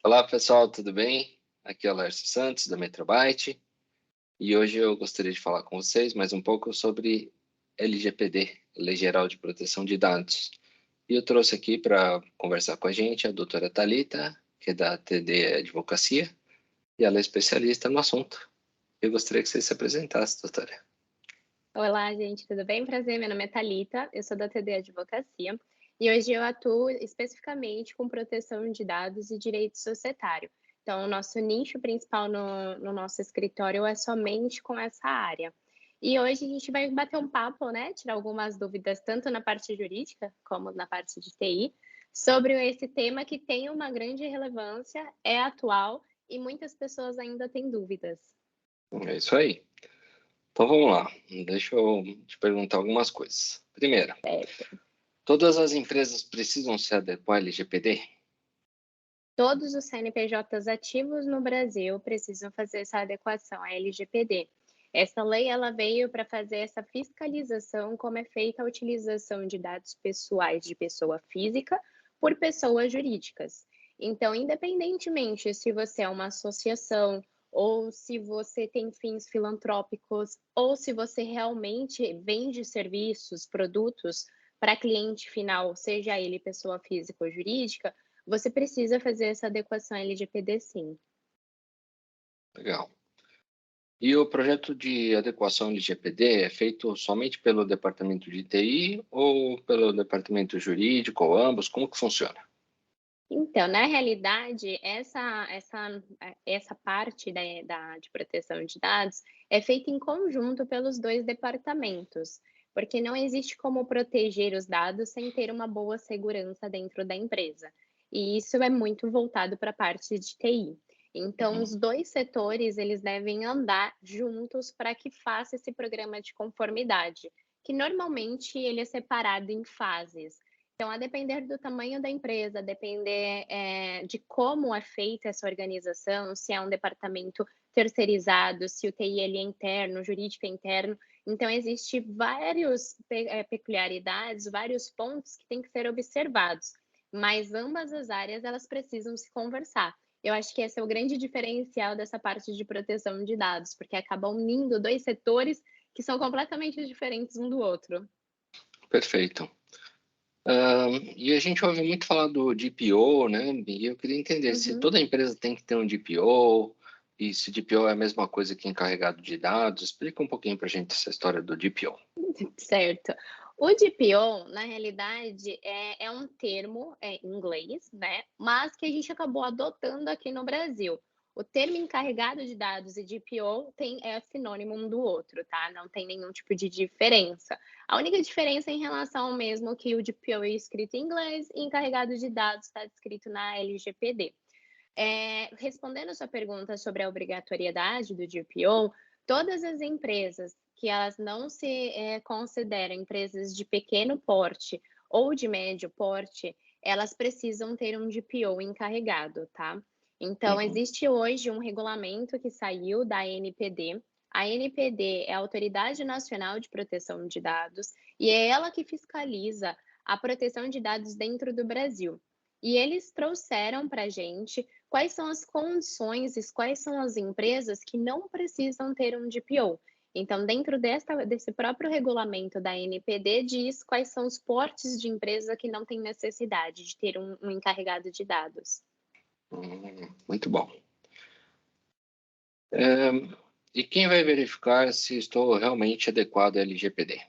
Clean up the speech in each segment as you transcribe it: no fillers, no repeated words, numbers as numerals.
Olá, pessoal, tudo bem? Aqui é o Lércio Santos, da Metrobyte, e hoje eu gostaria de falar com vocês mais um pouco sobre LGPD, Lei Geral de Proteção de Dados. E eu trouxe aqui para conversar com a gente a doutora Thalita, que é da TD Advocacia, e ela é especialista no assunto. Eu gostaria que você se apresentasse, doutora. Olá, gente, tudo bem? Prazer, meu nome é Thalita, eu sou da TD Advocacia e hoje eu atuo especificamente com proteção de dados e direito societário. Então, o nosso nicho principal no nosso escritório é somente com essa área. E hoje a gente vai bater um papo, né? Tirar algumas dúvidas, tanto na parte jurídica como na parte de TI, sobre esse tema que tem uma grande relevância, é atual e muitas pessoas ainda têm dúvidas. É isso aí. Então vamos lá, deixa eu te perguntar algumas coisas. Primeiro, Certo? todas as empresas precisam se adequar ao LGPD? Todos os CNPJs ativos no Brasil precisam fazer essa adequação à LGPD. Essa lei ela veio para fazer essa fiscalização como é feita a utilização de dados pessoais de pessoa física por pessoas jurídicas. Então, independentemente se você é uma associação ou se você tem fins filantrópicos ou se você realmente vende serviços, produtos para cliente final, seja ele pessoa física ou jurídica, você precisa fazer essa adequação LGPD sim. Legal. E o projeto de adequação LGPD é feito somente pelo departamento de TI ou pelo departamento jurídico, ou ambos? Como que funciona? Então, na realidade, essa parte de proteção de dados é feita em conjunto pelos 2 departamentos, porque não existe como proteger os dados sem ter uma boa segurança dentro da empresa. E isso é muito voltado para a parte de TI. Então, Uhum. os 2 setores, eles devem andar juntos para que faça esse programa de conformidade, que normalmente ele é separado em fases. Então, a depender do tamanho da empresa, a depender, de como é feita essa organização, se é um departamento terceirizado, se o TI ele é interno, o jurídico é interno. Então, existe vários peculiaridades, vários pontos que têm que ser observados, mas ambas as áreas elas precisam se conversar. Eu acho que esse é o grande diferencial dessa parte de proteção de dados, porque acaba unindo 2 setores que são completamente diferentes um do outro. Perfeito. E a gente ouve muito falar do DPO, né? E eu queria entender se Uhum. toda empresa tem que ter um DPO, e se DPO é a mesma coisa que encarregado de dados. Explica um pouquinho para a gente essa história do DPO. Certo. O DPO, na realidade, é um termo, em inglês, né, mas que a gente acabou adotando aqui no Brasil. O termo encarregado de dados e DPO é sinônimo um do outro, tá, não tem nenhum tipo de diferença. A única diferença é em relação mesmo que o DPO é escrito em inglês e encarregado de dados está escrito na LGPD. Respondendo a sua pergunta sobre a obrigatoriedade do GPO, todas as empresas que elas não se consideram empresas de pequeno porte ou de médio porte, elas precisam ter um GPO encarregado, tá? Então, Uhum. existe hoje um regulamento que saiu da ANPD. A ANPD é a Autoridade Nacional de Proteção de Dados e é ela que fiscaliza a proteção de dados dentro do Brasil. E eles trouxeram para a gente quais são as condições e quais são as empresas que não precisam ter um DPO. Então, dentro desse próprio regulamento da NPD, diz quais são os portes de empresa que não têm necessidade de ter um encarregado de dados. Muito bom. E quem vai verificar se estou realmente adequado ao LGPD?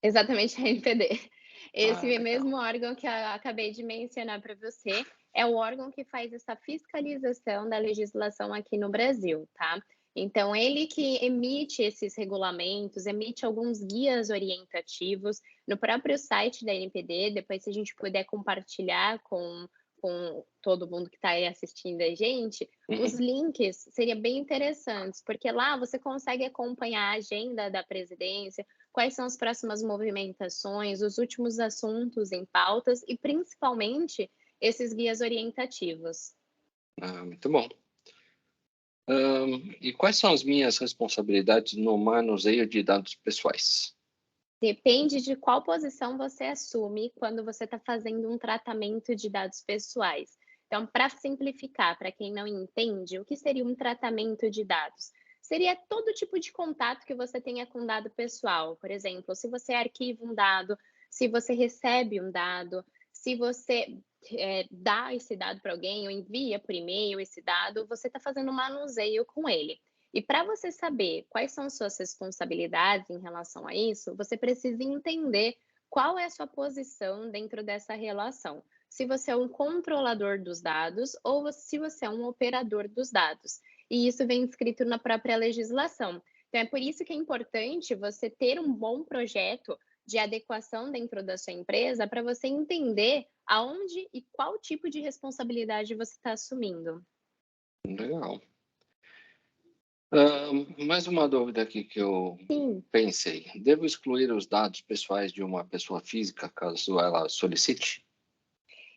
Exatamente, a NPD. Ah, Esse legal. mesmo órgão que eu acabei de mencionar para você, é o órgão que faz essa fiscalização da legislação aqui no Brasil, tá. Então ele que emite esses regulamentos, emite alguns guias orientativos no próprio site da NPD, depois se a gente puder compartilhar com todo mundo que está aí assistindo a gente, os Uhum. links seria bem interessantes, porque lá você consegue acompanhar a agenda da presidência, quais são as próximas movimentações, os últimos assuntos em pautas e, principalmente, esses guias orientativos. Ah, muito bom. E quais são as minhas responsabilidades no manuseio de dados pessoais? Depende de qual posição você assume quando você está fazendo um tratamento de dados pessoais. Então, para simplificar, para quem não entende, o que seria um tratamento de dados? Seria todo tipo de contato que você tenha com dado pessoal. Por exemplo, se você arquiva um dado, se você recebe um dado, se você dá esse dado para alguém ou envia por e-mail esse dado, você está fazendo um manuseio com ele. E para você saber quais são suas responsabilidades em relação a isso, você precisa entender qual é a sua posição dentro dessa relação. Se você é um controlador dos dados ou se você é um operador dos dados. E isso vem escrito na própria legislação. Então, é por isso que é importante você ter um bom projeto de adequação dentro da sua empresa para você entender aonde e qual tipo de responsabilidade você está assumindo. Legal. Mais uma dúvida aqui que eu Sim. pensei. Devo excluir os dados pessoais de uma pessoa física caso ela solicite?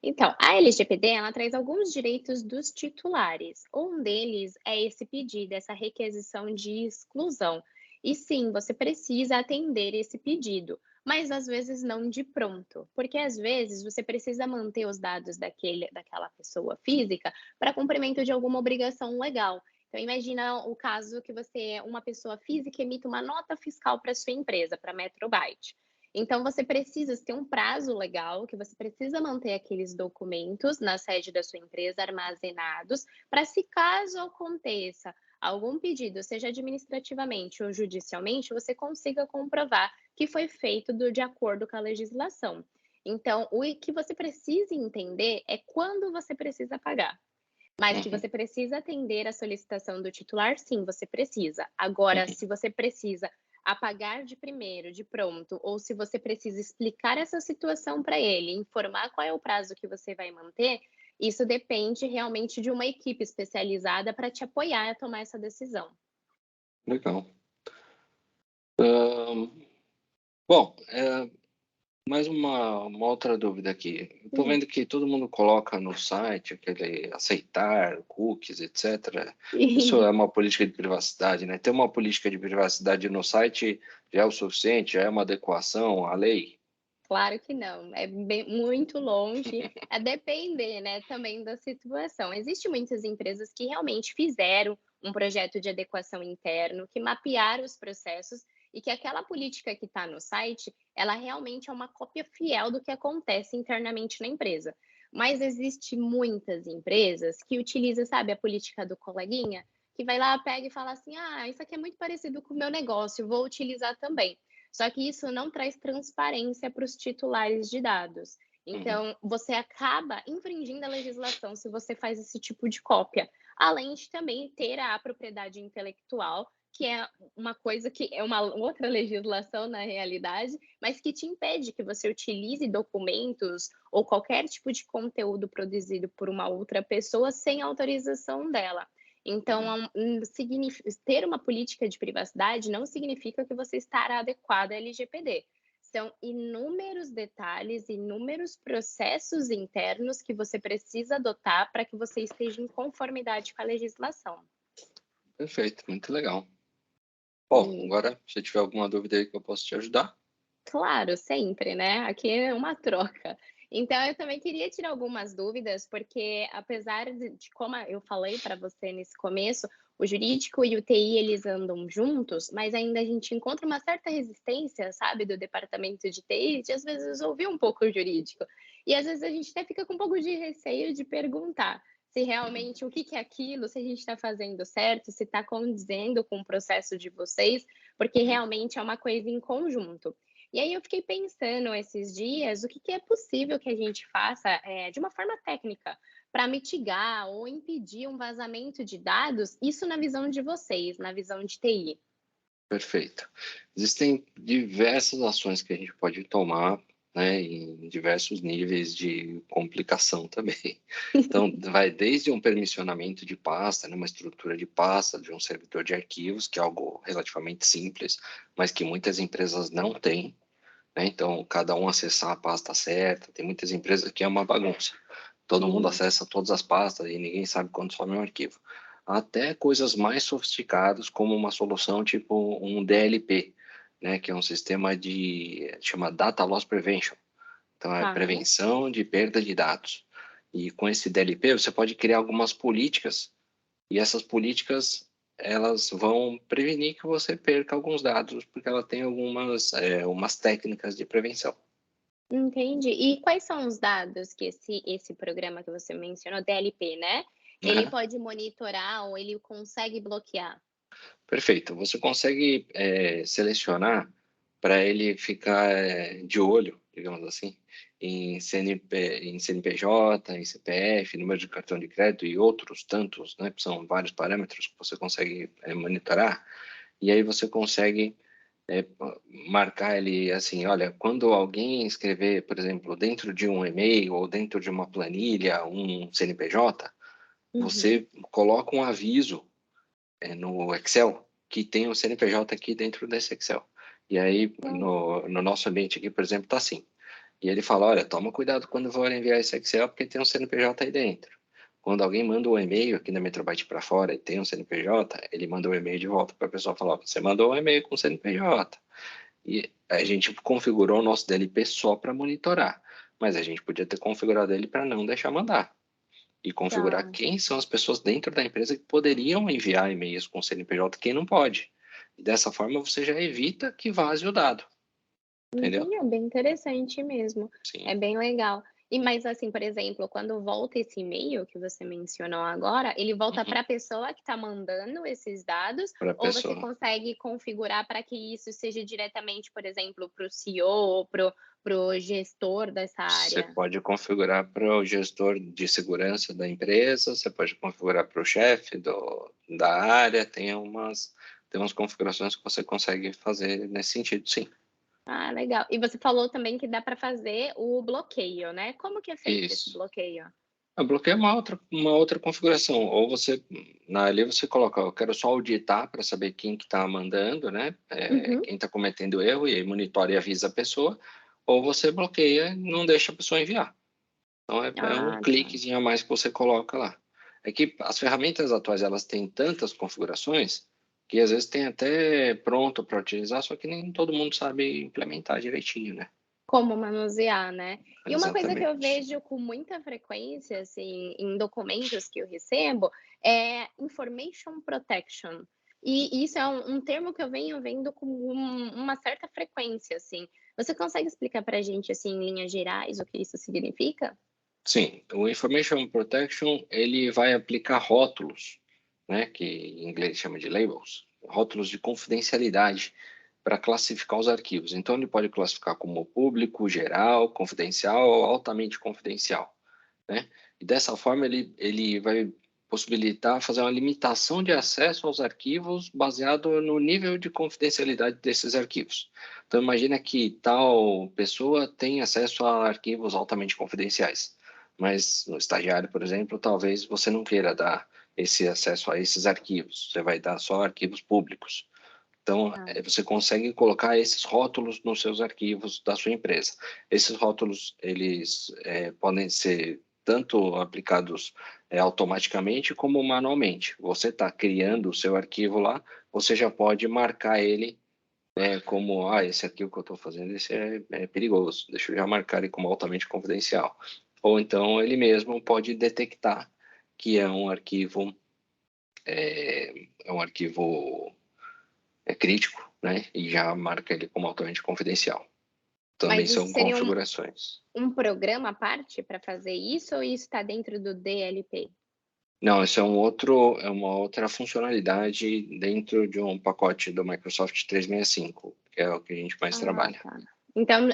Então, a LGPD, ela traz alguns direitos dos titulares. Um deles é esse pedido, essa requisição de exclusão. E sim, você precisa atender esse pedido, mas às vezes não de pronto, porque às vezes você precisa manter os dados daquela pessoa física para cumprimento de alguma obrigação legal. Então, imagina o caso que você, uma pessoa física, emite uma nota fiscal para sua empresa, para a Metrobyte. Então, você precisa ter um prazo legal, que você precisa manter aqueles documentos na sede da sua empresa armazenados, para se caso aconteça algum pedido, seja administrativamente ou judicialmente, você consiga comprovar que foi feito de acordo com a legislação. Então, o que você precisa entender é quando você precisa pagar. Mas que Uhum, você precisa atender a solicitação do titular, sim, você precisa. Agora, uhum. se você precisa apagar de primeiro, de pronto, ou se você precisa explicar essa situação para ele, informar qual é o prazo que você vai manter, isso depende realmente de uma equipe especializada para te apoiar a tomar essa decisão. Legal. Hã, bom, mais uma outra dúvida aqui. Estou Hum. vendo que todo mundo coloca no site aquele aceitar cookies, etc. Isso é uma política de privacidade, né? Ter uma política de privacidade no site já é o suficiente? Já é uma adequação à lei? Claro que não, é muito longe, a depender, né, também da situação. Existem muitas empresas que realmente fizeram um projeto de adequação interno, que mapearam os processos e que aquela política que está no site, ela realmente é uma cópia fiel do que acontece internamente na empresa. Mas existe muitas empresas que utilizam, sabe, a política do coleguinha, que vai lá, pega e fala assim: "Ah, isso aqui é muito parecido com o meu negócio, vou utilizar também". Só que isso não traz transparência para os titulares de dados. Uhum, Então, você acaba infringindo a legislação se você faz esse tipo de cópia, além de também ter a propriedade intelectual, que é uma coisa que é uma outra legislação na realidade, mas que te impede que você utilize documentos ou qualquer tipo de conteúdo produzido por uma outra pessoa sem autorização dela. uhum. Então, ter uma política de privacidade não significa que você estará adequado à LGPD. São inúmeros detalhes, inúmeros processos internos que você precisa adotar para que você esteja em conformidade com a legislação. Perfeito, muito legal. Bom, E agora, se tiver alguma dúvida aí que eu posso te ajudar. claro, sempre, né, aqui é uma troca. Então eu também queria tirar algumas dúvidas, porque apesar de como eu falei para você nesse começo, o jurídico e o TI eles andam juntos, mas ainda a gente encontra uma certa resistência, sabe, do departamento de TI, de às vezes ouvir um pouco o jurídico. E às vezes a gente até fica com um pouco de receio de perguntar se Uhum, realmente o que que é aquilo, se a gente está fazendo certo, se está condizendo com o processo de vocês, porque uhum. realmente é uma coisa em conjunto. E aí eu fiquei pensando esses dias, o que que é possível que a gente faça, de uma forma técnica, para mitigar ou impedir um vazamento de dados, isso na visão de vocês, na visão de TI. Perfeito. Existem diversas ações que a gente pode tomar, né, em diversos níveis de complicação também. Então, vai desde um permissionamento de pasta, né, uma estrutura de pasta de um servidor de arquivos, que é algo relativamente simples, mas que muitas empresas não têm, né? Então, cada um acessar a pasta certa, tem muitas empresas que é uma bagunça. Todo mundo Sim, acessa todas as pastas e ninguém sabe quando some um arquivo. Até coisas mais sofisticadas, como uma solução tipo um DLP, né, que é um sistema chama Data Loss Prevention. Então, é tá. prevenção de perda de dados. E com esse DLP, você pode criar algumas políticas, e essas políticas, elas vão prevenir que você perca alguns dados, porque ela tem umas técnicas de prevenção. Entendi. E quais são os dados que esse programa que você mencionou, DLP, né, ele Aham. pode monitorar ou ele consegue bloquear? Perfeito. Você consegue selecionar para ele ficar de olho, digamos assim, em CNPJ, em CPF, número de cartão de crédito e outros tantos, né? São vários parâmetros que você consegue monitorar. E aí você consegue é, marcar ele assim, olha, quando alguém escrever, por exemplo, dentro de um e-mail ou dentro de uma planilha, um CNPJ, Uhum. você coloca um aviso no Excel que tem o CNPJ aqui dentro desse Excel. E aí, Hum. no nosso ambiente aqui, por exemplo, está assim. E ele fala, olha, toma cuidado quando for enviar esse Excel, porque tem um CNPJ aí dentro. Quando alguém manda um e-mail aqui na Metrobyte para fora e tem um CNPJ, ele manda um e-mail de volta para a pessoa falar, você mandou um e-mail com CNPJ. E a gente configurou o nosso DLP só para monitorar, mas a gente podia ter configurado ele para não deixar mandar e configurar Tá. quem são as pessoas dentro da empresa que poderiam enviar e-mails com CNPJ, quem não pode. E dessa forma você já evita que vaze o dado, entendeu? Entendi, é bem interessante mesmo, Sim, é bem legal. E mas, assim, por exemplo, quando volta esse e-mail que você mencionou agora, ele volta uhum. para a pessoa que está mandando esses dados, Para a ou você pessoa. consegue configurar para que isso seja diretamente, por exemplo, para o CEO ou para o gestor dessa Você área? pode configurar para o gestor de segurança da empresa, você pode configurar para o chefe da área, tem umas configurações que você consegue fazer nesse sentido, sim. Ah, legal. E você falou também que dá para fazer o bloqueio, né. Como que é feito esse Isso. bloqueio? A bloqueio é uma outra configuração. Ou você, ali você coloca, eu quero só auditar para saber quem que está mandando, né? Uhum. Quem está cometendo erro, e aí monitora e avisa a pessoa. Ou você bloqueia e não deixa a pessoa enviar. Então é um Ah, tá. cliquezinho a mais que você coloca lá. É que as ferramentas atuais elas têm tantas configurações que às vezes tem até pronto para utilizar, só que nem todo mundo sabe implementar direitinho, né? Como manusear, né. E uma coisa que eu Exatamente. vejo com muita frequência, assim, em documentos que eu recebo, é information protection. E isso é um termo que eu venho vendo com uma certa frequência, assim. Você consegue explicar pra gente, assim, em linhas gerais, o que isso significa? Sim, o Information Protection ele vai aplicar rótulos, né, que em inglês chama de labels, rótulos de confidencialidade para classificar os arquivos. Então ele pode classificar como público, geral, confidencial ou altamente confidencial, né? E dessa forma ele vai possibilitar fazer uma limitação de acesso aos arquivos baseado no nível de confidencialidade desses arquivos. Então imagina que tal pessoa tem acesso a arquivos altamente confidenciais, mas no estagiário, por exemplo, talvez você não queira dar esse acesso a esses arquivos, você vai dar só arquivos públicos. Então, Ah, você consegue colocar esses rótulos nos seus arquivos da sua empresa. Esses rótulos, eles podem ser tanto aplicados automaticamente como manualmente. Você está criando o seu arquivo lá, você já pode marcar ele como, esse arquivo que eu estou fazendo, esse é perigoso, deixa eu já marcar ele como altamente confidencial. Ou então ele mesmo pode detectar que é um arquivo crítico, né? E já marca ele como altamente confidencial. Também mas isso são seria configurações. um programa à parte para fazer isso ou isso está dentro do DLP? Não, isso é uma outra funcionalidade dentro de um pacote do Microsoft 365, que é o que a gente mais Ah, trabalha. tá. Então,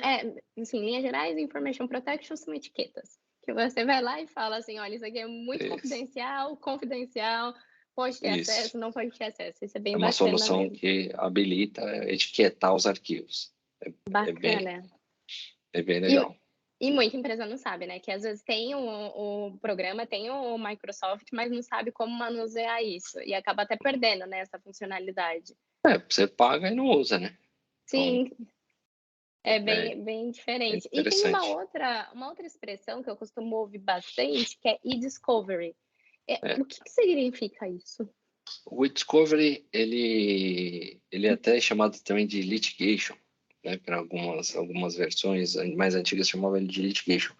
assim, em linhas gerais, information protection são etiquetas, que você vai lá e fala assim: "Olha, isso aqui é muito Isso. confidencial, confidencial, pode ter Isso. acesso, não pode ter acesso". Isso é É bem uma bacana solução mesmo. que habilita etiquetar os arquivos. É bem, Bacana. é bem E legal. e muita empresa não sabe, né, que às vezes tem o programa, tem o Microsoft, mas não sabe como manusear isso, e acaba até perdendo, né, essa funcionalidade. Você paga e não usa, né? Então, Sim, é é, bem é diferente. E tem interessante. uma outra expressão que eu costumo ouvir bastante, que é e-discovery. É. O que que significa isso? O Discovery, ele é até chamado também de litigation, né? Para algumas versões mais antigas chamavam ele de litigation.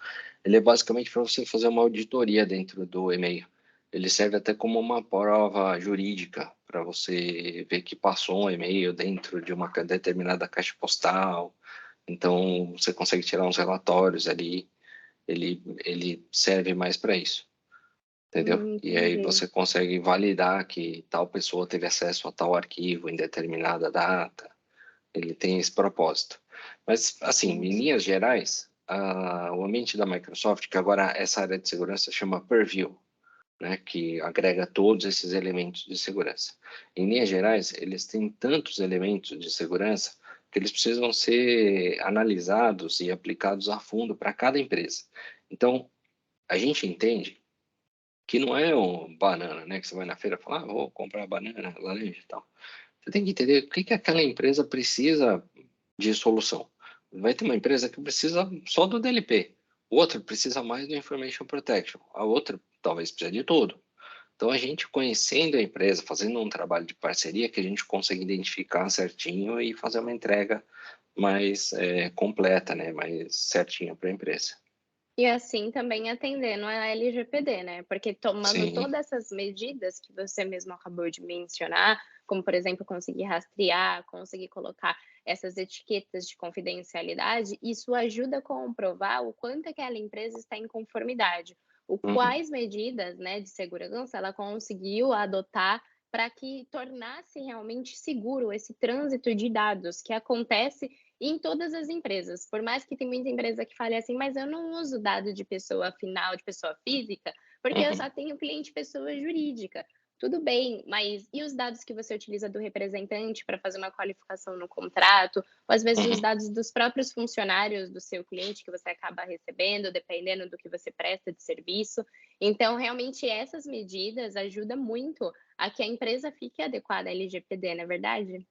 Ele é basicamente para você fazer uma auditoria dentro do e-mail. Ele serve até como uma prova jurídica para você ver que passou um e-mail dentro de uma determinada caixa postal. Então, você consegue tirar uns relatórios ali. Ele serve mais para isso, entendeu? E aí Entendi. você consegue validar que tal pessoa teve acesso a tal arquivo em determinada data. Ele tem esse propósito. Mas, assim, em Entendi. linhas gerais, o ambiente da Microsoft, que agora essa área de segurança chama Purview, né, que agrega todos esses elementos de segurança. Em linhas gerais, eles têm tantos elementos de segurança que eles precisam ser analisados e aplicados a fundo para cada empresa. Então, a gente entende que não é um banana, né, que você vai na feira e fala, vou comprar banana, laranja e tal. Você tem que entender o que que aquela empresa precisa de solução. Vai ter uma empresa que precisa só do DLP, outra precisa mais do Information Protection, a outra talvez precise de tudo. Então, a gente conhecendo a empresa, fazendo um trabalho de parceria, que a gente consegue identificar certinho e fazer uma entrega mais completa, né? Mais certinha para a empresa. E assim também atendendo a LGPD, né, porque tomando Sim. todas essas medidas que você mesmo acabou de mencionar, como por exemplo conseguir rastrear, conseguir colocar essas etiquetas de confidencialidade, isso ajuda a comprovar o quanto aquela empresa está em conformidade, o Uhum. quais medidas, né, de segurança ela conseguiu adotar para que tornasse realmente seguro esse trânsito de dados que acontece em todas as empresas, por mais que tem muita empresa que fale assim: "Mas eu não uso dado de pessoa final, de pessoa física, porque eu Uhum. só tenho cliente pessoa jurídica". Tudo bem, mas e os dados que você utiliza do representante para fazer uma qualificação no contrato, ou às vezes os Uhum. dados dos próprios funcionários do seu cliente que você acaba recebendo, dependendo do que você presta de serviço. Então, realmente essas medidas ajudam muito a que a empresa fique adequada à LGPD, não é verdade?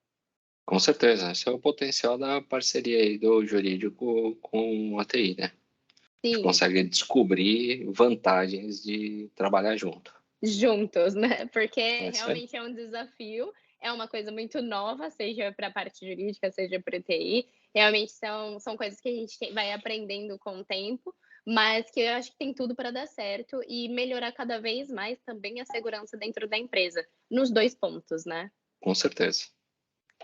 Com certeza, esse é o potencial da parceria aí do jurídico com a TI, né? A gente Sim. consegue descobrir vantagens de trabalhar junto. Juntos, né, porque É isso aí. realmente é um desafio, é uma coisa muito nova, seja para a parte jurídica, seja para o TI, realmente são coisas que a gente vai aprendendo com o tempo, mas que eu acho que tem tudo para dar certo e melhorar cada vez mais também a segurança dentro da empresa, nos 2 pontos, né. Com certeza,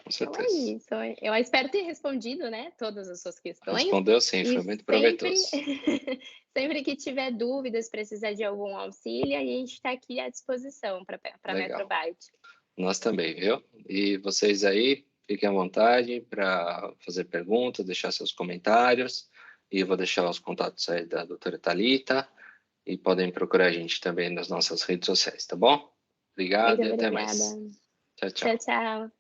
com Então é certeza. isso, eu espero ter respondido, né, todas as suas questões Respondeu sim, e foi muito sempre proveitoso. sempre que tiver dúvidas, precisar de algum auxílio, a gente está aqui à disposição para Legal. Metrobyte. Nós também, viu? E vocês aí, fiquem à vontade para fazer perguntas, deixar seus comentários. E eu vou deixar os contatos aí da doutora Thalita. E podem procurar a gente também nas nossas redes sociais, tá bom? Obrigado Muito e até obrigada. mais. Tchau, Tchau, tchau. tchau.